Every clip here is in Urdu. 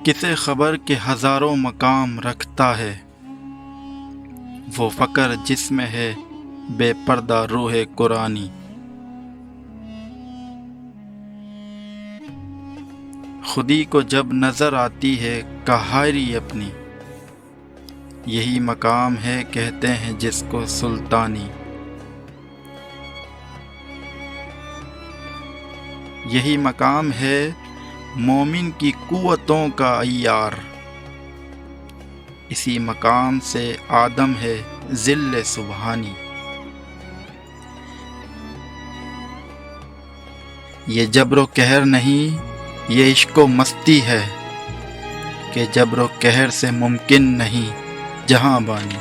کسے خبر کہ ہزاروں مقام رکھتا ہے، وہ فقر جس میں ہے بے پردہ روح قرآنی۔ خودی کو جب نظر آتی ہے قہاری اپنی، یہی مقام ہے کہتے ہیں جس کو سلطانی۔ یہی مقام ہے مومن کی قوتوں کا عیار، اسی مقام سے آدم ہے ذل سبحانی۔ یہ جبر و قہر نہیں، یہ عشق و مستی ہے، کہ جبر و قہر سے ممکن نہیں جہاں بانی۔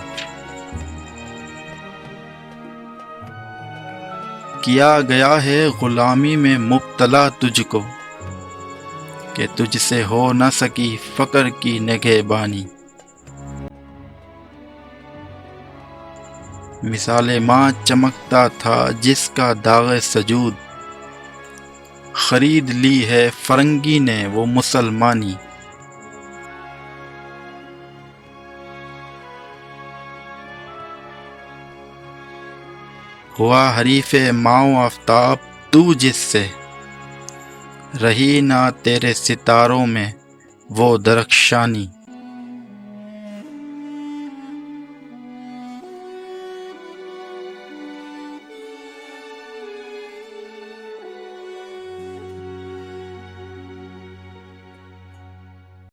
کیا گیا ہے غلامی میں مبتلا تجھ کو، کہ تجھ سے ہو نہ سکی فقر کی نگہبانی۔ مثال ماں چمکتا تھا جس کا داغ سجود، خرید لی ہے فرنگی نے وہ مسلمانی۔ ہوا حریف ماں و آفتاب تو جس سے، رہی نہ تیرے ستاروں میں وہ درخشانی۔